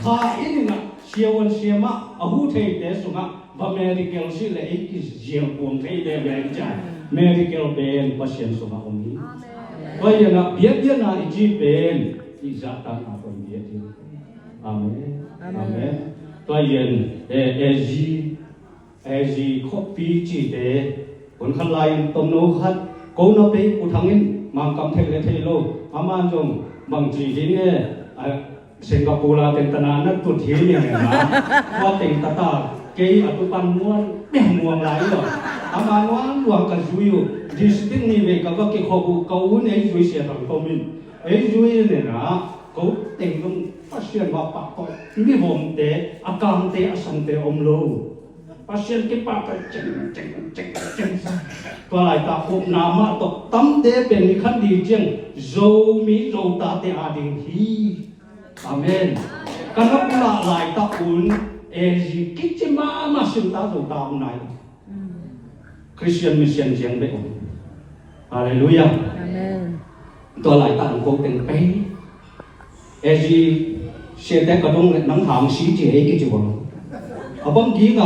ขาอินนะเชียวันเชียมาอาหูเทเตสุงะบะเมริกาสิเลอิกิเจียงปวงเทเดเบนจาเมริกาเป็นปัสยันสุงะองนี้ว่าอย่างนั้นเบียดเบียนอะไรจีเป็นอิจฉาตาอาคนเบียดจีอาเมนอาเมนว่าอย่างเอจีคบปีจีเตคนขันไลตมโนขัดกูนไปกูทางนี้มังกรเทเลเทโลอามันจงบางจีที่เนี่ยสิงคโปร์เราเป็นตนานักตุทีเนี่ยนะว่าติงตาตาเกี่ยตุปันม้วนแม่ม้วนไหลหรออามันว่าหลวงกันจุยอยู่ดิสตินี่เวก็เกี่ยวกับเขาเนี่ยจุยเสียทางตมินจุยเนี่ยนะเขาติงต้องพัฒนาปากก็มีผมเตะอาการเตะสังเตะอมโลพัฒนาเก็บปากเจงตัวไหลตาคุบนามาตกตั้มเตะเป็นขันดีเจงโจมีโจตาเตะอาดิงฮีอาเมนกันรับละหลายตาอุ่นเอจิกิจมาสินตาโจตาอุนัยคริสเตียนมิชชันเจียงเบงฮาเลลูยาอาเมนตัวหลายตาโกเป็นเป้เอจิเสียแต่กระดงนังหางสีเจ๋กิจวังบางทีก็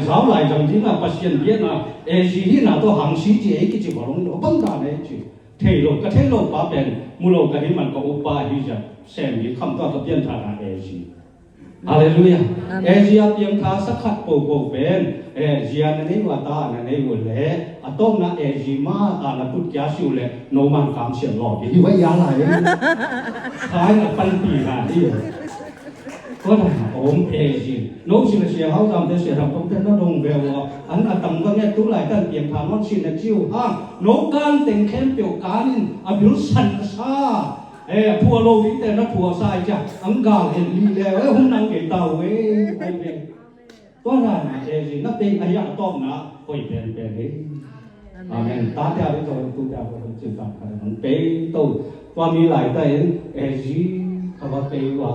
สาวหลายจังที่น่ะปัสยันเบียน่ะเอจิที่น่ะตัวหางสีเจ๋กิจวังบางการเนี่ยจีเทโลก็เทโลป้าเป็นมูโลก็ที่มันก็อุปาหิจะเส้นนี้คำตัวก็เปลี่ยนทางเอจิฮาเลลูยาเอจิเปลี่ยนทางสักขัดโปโกเป็นเอจิอันนี้ว่าตาอันนี้ว่าเล่อะต้มนะเอจิมาอันนั้นตุกยาสิวเล่โนมันกำเสียงหลอกที่ว่ายาอะไรขายกับปันปีน่ะที่ก็ได้โอมเอจิโน้ตสิ่งเสียเขาทำแต่เสียทำต้องเป็นนักดงเบลว่าอันตั้งก็เนี่ยทุกหลายท่านเปลี่ยนทางนั้นสิ่งนั้นจิ้วฮ่าโนการแต่งเข้มเปี่ยวการนินอภิรุสันซาผัวโลวิแต่นักผัวสายจ้ะอังกาเห็นลีแล้วหุ่นนางเก๋เต่าเว้ยก็ได้นะเอจินักเตะอายะต้อมนะก็อีเป็นเลยอาเมนตาเดียวที่ตัวตัวเดียวก็จึงการมันเป็นตัวว่ามีหลายแต่เอจิเขาว่าเป็นว่า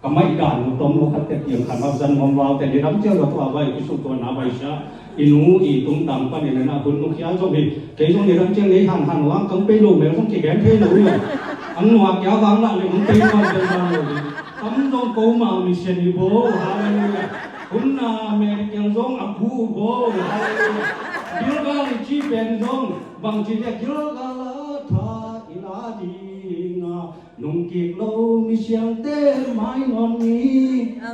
ก็ไม่การตรงนู้นขัดเกี่ยงขันว่าจันมองว่าแต่ในน้ำเจ้าตัวไว้ที่สุดตัวน้าไว้ซะอินูอีตรงต่างประเด็นนะคุณนุขยาจงมีเกี่ยงในน้ำเจ้าในหันว่ากังไปลงแล้วต้องเกี่ยงเทลุยอันหัวแก้วฟังละเลยมันเป็นมาเป็นมาเลยตั้มต้องโกมามิเชนิโบฮาเลลูยาคุณนาเมริกันจงอักูโบฮาเลลูยาเกี่ยวกับชีเป็นจงบางทีเกี่ยวกับทาอินาดีนุ่งกีโลมีเสียงเต้ไม้นอนนี้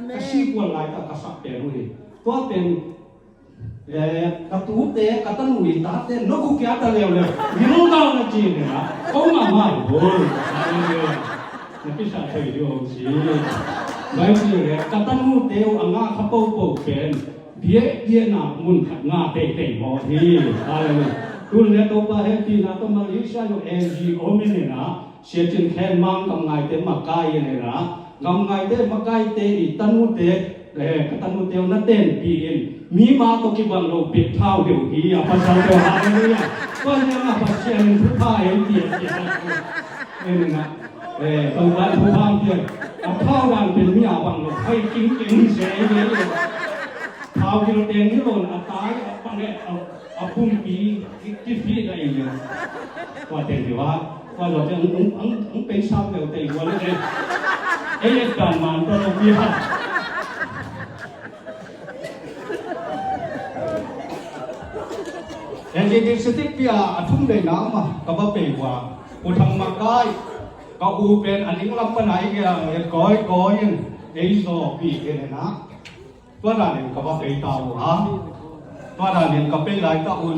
ก็ชีกว่าหลายตากษัตริย์เป็นเลยตัวเป็นกระตุ้นเตะกระตุ้นวิตาเต้นนกขุกยาตะเลียวเลยมีน้องดาวนะจีนเนี่ยนะเขามาโอ้ยนี่พี่ชายเคยดูสิไม่ใช่เลยกระตุ้นเตะอ่างข้าปูปูเป็นเบี้ยหน้ามุนขัดงาเตะหมอที่อะไรเลยคุณเนี่ยตัวป้าเฮปีน่ะตัวมาลิซ่าอยู่เอ็นจีโอเมนเนี่ยนะเสียจนแค่มังกำไงเต็มมาไกลเนี่ยนะกำไงเต็มมาไกลเตอีตันมุเตตันมุเตนั่นเต้นปีเอ็นมีมาตกิบังโลปิดเท้าเดี๋ยวที่อ่ะภาษาเดียวหาเนี่ยก็ยังอ่ะภาษาเองทุกท่าเองเดียดเนี่ยนะตัวบ้านผู้พังเดียวเท้าวันเป็นมีอาบังโลให้จริงเสียเลยเท้าที่เราเต้นที่โดนตายปังเนี่ยเอาพุ่งปีที่ฟีอะไรอย่างเงี้ยว่าเต้นดีว่าว่าเราจะเป็นชาวเดียวแต่วันนี้การมันตลอดปีฮะจริงๆสติปีอาทุ่มเลยน้ำมาก็ว่าเป็นว่าอุทำมาได้ก็อูเป็นอันนี้รับปัญหาอีกอย่างก้อยยังเอโซปีกันนะว่าด่านนี้ก็ว่าเป็นตาวฮะว่าด่านนี้ก็เป็นหลายตาอุ่น